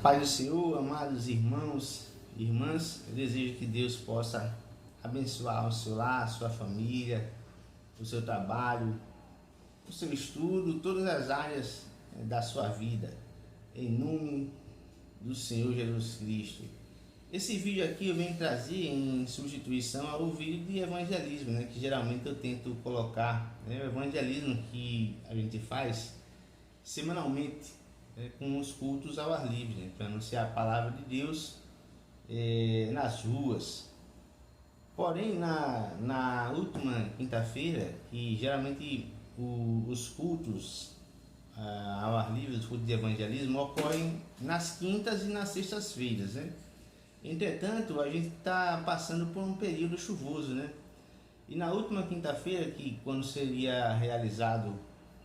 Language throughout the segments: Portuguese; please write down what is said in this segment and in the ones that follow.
paz do Senhor, amados irmãos e irmãs, eu desejo que Deus possa abençoar o seu lar, a sua família, o seu trabalho, o seu estudo, todas as áreas da sua vida, em nome do Senhor Jesus Cristo. Esse vídeo aqui eu venho trazer em substituição ao vídeo de evangelismo, que geralmente eu tento colocar, o evangelismo que a gente faz semanalmente, com os cultos ao ar livre, para anunciar a palavra de Deus nas ruas. Porém, na última quinta-feira, que geralmente os cultos ao ar livre, os cultos de evangelismo, ocorrem nas quintas e nas sextas-feiras, Entretanto, a gente está passando por um período chuvoso, E na última quinta-feira, que quando seria realizado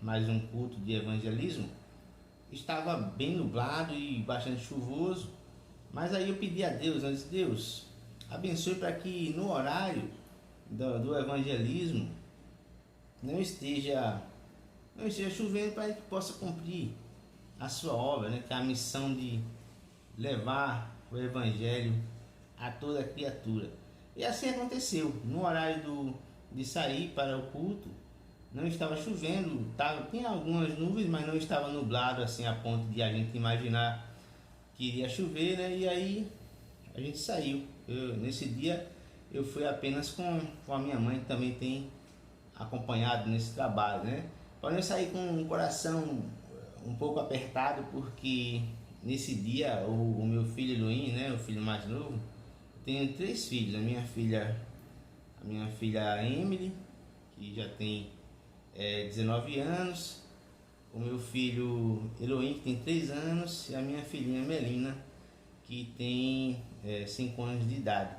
mais um culto de evangelismo, estava bem nublado e bastante chuvoso, mas aí eu pedi a Deus, eu disse: Deus, abençoe para que no horário do evangelismo não esteja chovendo, para que possa cumprir a sua obra, que é a missão de levar o evangelho a toda criatura. E assim aconteceu. No horário de sair para o culto, não estava chovendo, tinha algumas nuvens, mas não estava nublado assim a ponto de a gente imaginar que iria chover, E aí a gente saiu. Nesse dia eu fui apenas com a minha mãe, que também tem acompanhado nesse trabalho, Porém eu saí com o coração um pouco apertado, porque nesse dia o meu filho Elohim, o filho mais novo, eu tenho 3 filhos, a minha filha Emily, que já tem 19 anos, o meu filho Elohim, que tem 3 anos, e a minha filhinha Melina, que tem 5 anos de idade.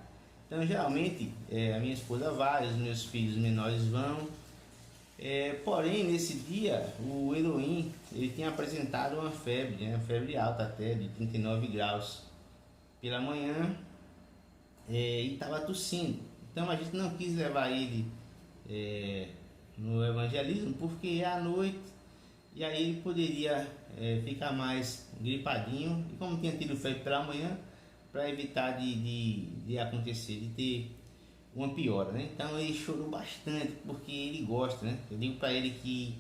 Então geralmente a minha esposa vai, os meus filhos menores vão, porém nesse dia o Elohim, ele tinha apresentado uma febre, uma febre alta até de 39 graus pela manhã, e estava tossindo. Então a gente não quis levar ele no evangelismo, porque é à noite, e aí ele poderia ficar mais gripadinho, e como tinha tido febre pela manhã, para evitar de acontecer, de ter uma piora, Então ele chorou bastante, porque ele gosta, Eu digo para ele que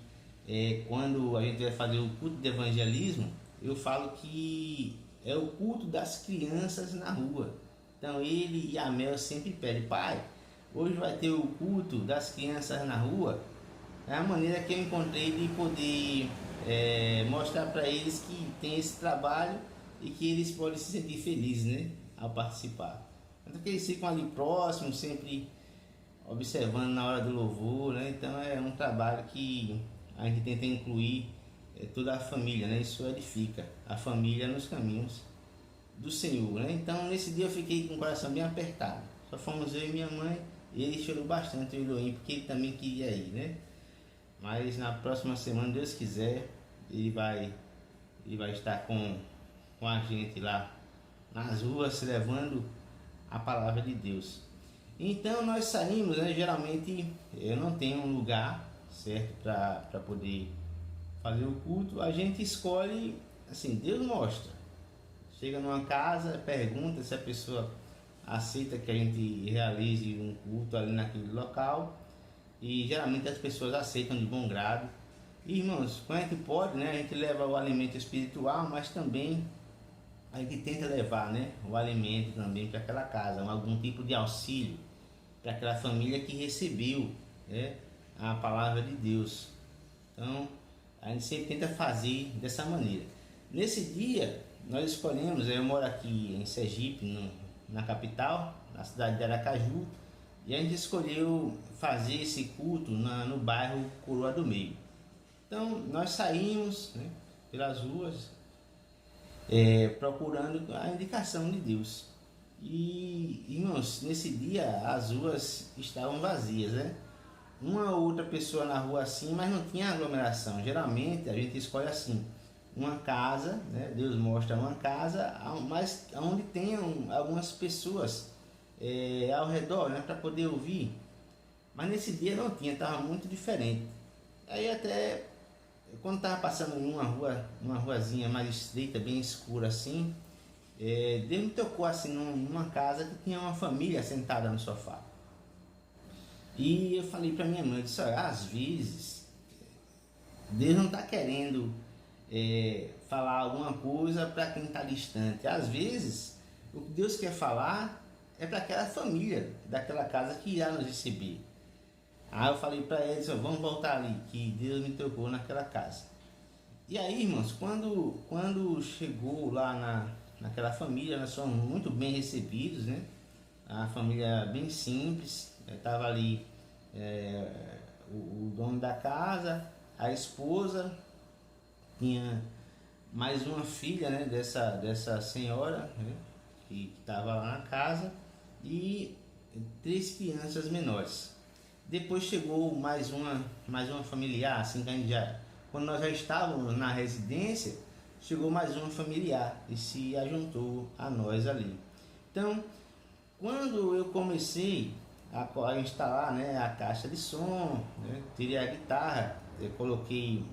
quando a gente vai fazer o culto de evangelismo, eu falo que é o culto das crianças na rua. Então ele e a Mel sempre pedem: pai, hoje vai ter o culto das crianças na rua. É a maneira que eu encontrei de poder mostrar para eles que tem esse trabalho e que eles podem se sentir felizes, ao participar. Então que eles ficam ali próximos, sempre observando na hora do louvor, Então é um trabalho que a gente tenta incluir toda a família, Isso edifica a família nos caminhos do Senhor, Então nesse dia eu fiquei com o coração bem apertado. Só fomos eu e minha mãe, e ele chorou bastante, o Elohim, porque ele também queria ir, Mas na próxima semana, Deus quiser, ele vai estar com a gente lá nas ruas, levando a palavra de Deus. Então nós saímos, geralmente eu não tenho um lugar certo para poder fazer o culto. A gente escolhe, assim, Deus mostra. Chega numa casa, pergunta se a pessoa aceita que a gente realize um culto ali naquele local, e geralmente as pessoas aceitam de bom grado. E, irmãos, quando a gente pode, a gente leva o alimento espiritual, mas também a gente tenta levar, o alimento também para aquela casa, algum tipo de auxílio para aquela família que recebeu, a palavra de Deus. Então a gente sempre tenta fazer dessa maneira. Nesse dia nós escolhemos, eu moro aqui em Sergipe, na capital, na cidade de Aracaju, e a gente escolheu fazer esse culto no bairro Coroa do Meio. Então nós saímos pelas ruas, procurando a indicação de Deus. E, irmãos, nesse dia as ruas estavam vazias, Uma ou outra pessoa na rua assim, mas não tinha aglomeração. Geralmente a gente escolhe assim, uma casa, Deus mostra uma casa, mas onde tenham algumas pessoas ao redor, para poder ouvir. Mas nesse dia não tinha, estava muito diferente. Aí até quando estava passando em uma ruazinha mais estreita, bem escura assim, Deus me tocou assim numa casa que tinha uma família sentada no sofá. E eu falei para minha mãe, eu disse, olha, às vezes Deus não está querendo falar alguma coisa para quem está distante. Às vezes o que Deus quer falar é para aquela família daquela casa que irá nos receber. Aí eu falei para eles, vamos voltar ali, que Deus me tocou naquela casa. E aí, irmãos, quando chegou lá naquela família, nós fomos muito bem recebidos, né? A família bem simples, estava ali o dono da casa, a esposa, tinha mais uma filha, né, dessa senhora, né, que estava lá na casa, e 3 crianças menores. Depois chegou mais uma familiar, assim que a gente quando nós já estávamos na residência, chegou mais uma familiar e se ajuntou a nós ali. Então, quando eu comecei a instalar, né, a caixa de som, né, tirei a guitarra, eu coloquei,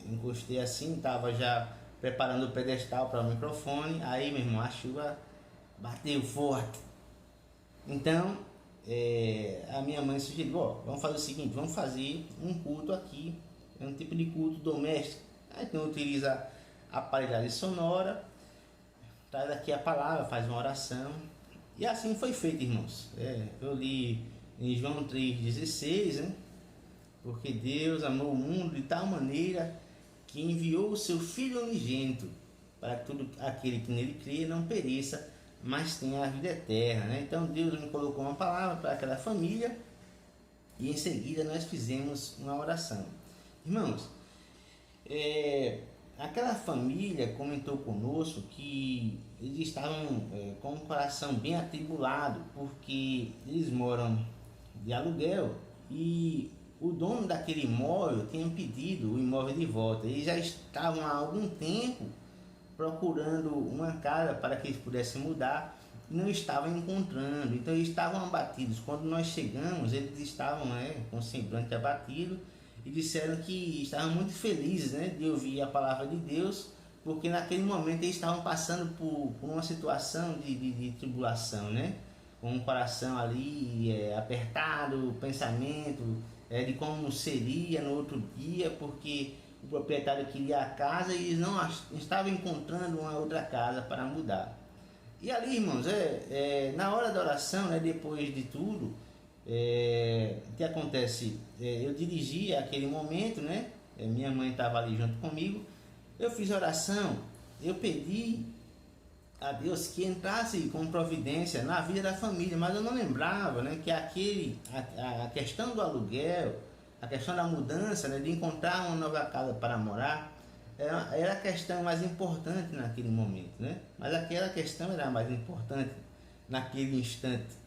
encostei assim, estava já preparando o pedestal para o microfone, aí, meu irmão, a chuva bateu forte. Então, a minha mãe sugeriu, vamos fazer o seguinte, vamos fazer um culto aqui, é um tipo de culto doméstico. Aí então utiliza a aparelhagem sonora, traz aqui a palavra, faz uma oração. E assim foi feito, irmãos. Eu li em João 3,16, né? Porque Deus amou o mundo de tal maneira que enviou o seu Filho unigênito para que todo aquele que nele crê não pereça, mas tenha a vida eterna, né? Então Deus me colocou uma palavra para aquela família e em seguida nós fizemos uma oração. Irmãos, aquela família comentou conosco que eles estavam com o coração bem atribulado porque eles moram de aluguel e o dono daquele imóvel tinha pedido o imóvel de volta. Eles já estavam há algum tempo procurando uma casa para que eles pudessem mudar e não estavam encontrando. Então eles estavam abatidos. Quando nós chegamos, eles estavam com o semblante abatido e disseram que estavam muito felizes, né, de ouvir a palavra de Deus, porque naquele momento eles estavam passando por uma situação de tribulação, né, com o coração ali apertado, o pensamento de como seria no outro dia, porque o proprietário queria a casa e eles não estavam encontrando uma outra casa para mudar. E ali, irmãos, na hora da oração, né, depois de tudo, o que acontece? Eu dirigi aquele momento, né? Minha mãe estava ali junto comigo. Eu fiz oração, eu pedi a Deus que entrasse com providência na vida da família, mas eu não lembrava, né, que a questão do aluguel, a questão da mudança, né, de encontrar uma nova casa para morar, era a questão mais importante naquele momento, né? Mas aquela questão era a mais importante naquele instante.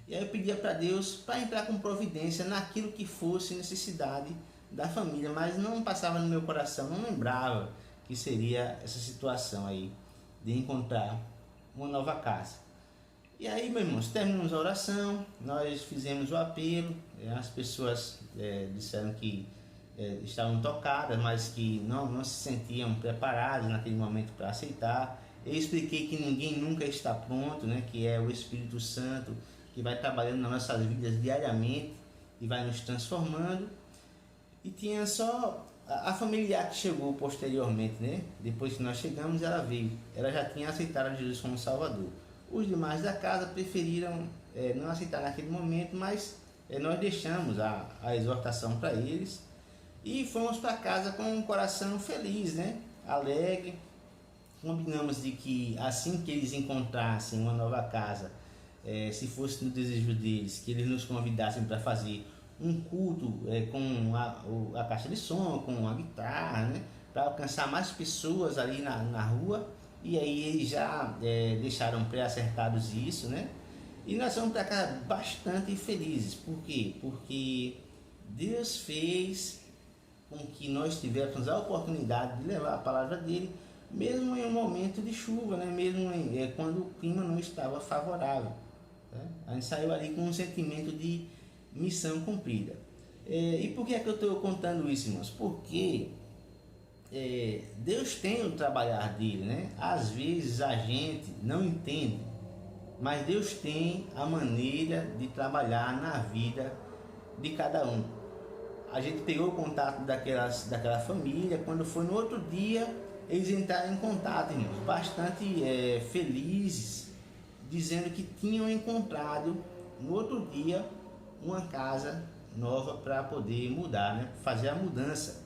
E aí eu pedia para Deus para entrar com providência naquilo que fosse necessidade da família, mas não passava no meu coração, não lembrava que seria essa situação aí de encontrar uma nova casa. E aí, meus irmãos, terminamos a oração, nós fizemos o apelo, as pessoas disseram que estavam tocadas, mas que não se sentiam preparadas naquele momento para aceitar. Eu expliquei que ninguém nunca está pronto, né, que é o Espírito Santo que vai trabalhando nas nossas vidas diariamente e vai nos transformando. E tinha só a familiar que chegou posteriormente, né? Depois que nós chegamos, ela veio. Ela já tinha aceitado Jesus como Salvador. Os demais da casa preferiram não aceitar naquele momento, mas nós deixamos a exortação para eles e fomos para casa com um coração feliz, né? Alegre. Combinamos de que assim que eles encontrassem uma nova casa, se fosse no desejo deles, que eles nos convidassem para fazer um culto com a caixa de som, com a guitarra, né, para alcançar mais pessoas ali na rua. E aí eles já deixaram pré-acertados isso, né? E nós fomos para cá bastante felizes. Por quê? Porque Deus fez com que nós tivéssemos a oportunidade de levar a palavra dele, mesmo em um momento de chuva, né? Mesmo quando o clima não estava favorável. A gente saiu ali com um sentimento de missão cumprida. E por que é que eu estou contando isso, irmãos? Porque Deus tem o trabalhar dele, né? Às vezes a gente não entende, mas Deus tem a maneira de trabalhar na vida de cada um. A gente pegou o contato daquela família, quando foi no outro dia, eles entraram em contato, irmãos, bastante felizes, dizendo que tinham encontrado no outro dia uma casa nova para poder mudar, né? Fazer a mudança.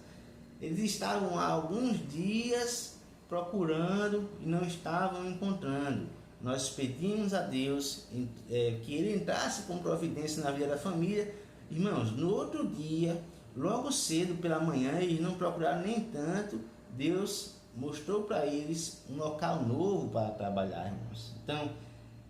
Eles estavam há alguns dias procurando e não estavam encontrando. Nós pedimos a Deus que Ele entrasse com providência na vida da família. Irmãos, no outro dia, logo cedo pela manhã, eles não procuraram nem tanto. Deus mostrou para eles um local novo para trabalhar, irmãos. Então,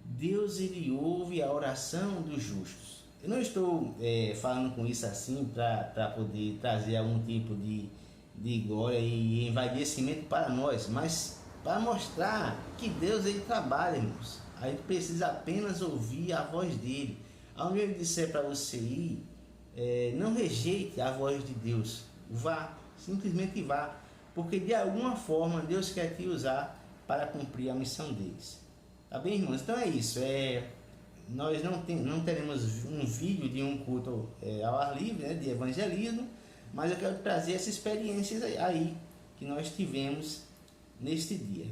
Deus, ele ouve a oração dos justos. Eu não estou falando com isso assim para poder trazer algum tipo de glória e envaidecimento para nós, mas para mostrar que Deus, ele trabalha, irmãos. A gente precisa apenas ouvir a voz dele. Ao invés de disser para você ir, não rejeite a voz de Deus. Vá, simplesmente vá, porque de alguma forma Deus quer te usar para cumprir a missão deles. Tá bem, irmãos? Então é isso. Nós não teremos um vídeo de um culto ao ar livre, né, de evangelismo, mas eu quero trazer essas experiências aí que nós tivemos neste dia.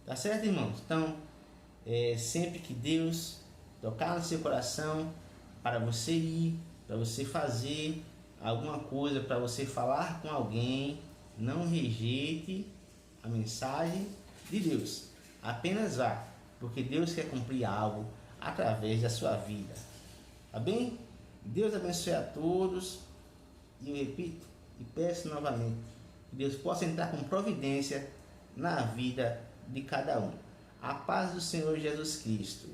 Tá certo, irmãos? Então, sempre que Deus tocar no seu coração para você ir, para você fazer alguma coisa, para você falar com alguém, não rejeite a mensagem de Deus. Apenas vá, porque Deus quer cumprir algo através da sua vida. Tá bem? Deus abençoe a todos. E eu repito e peço novamente que Deus possa entrar com providência na vida de cada um. A paz do Senhor Jesus Cristo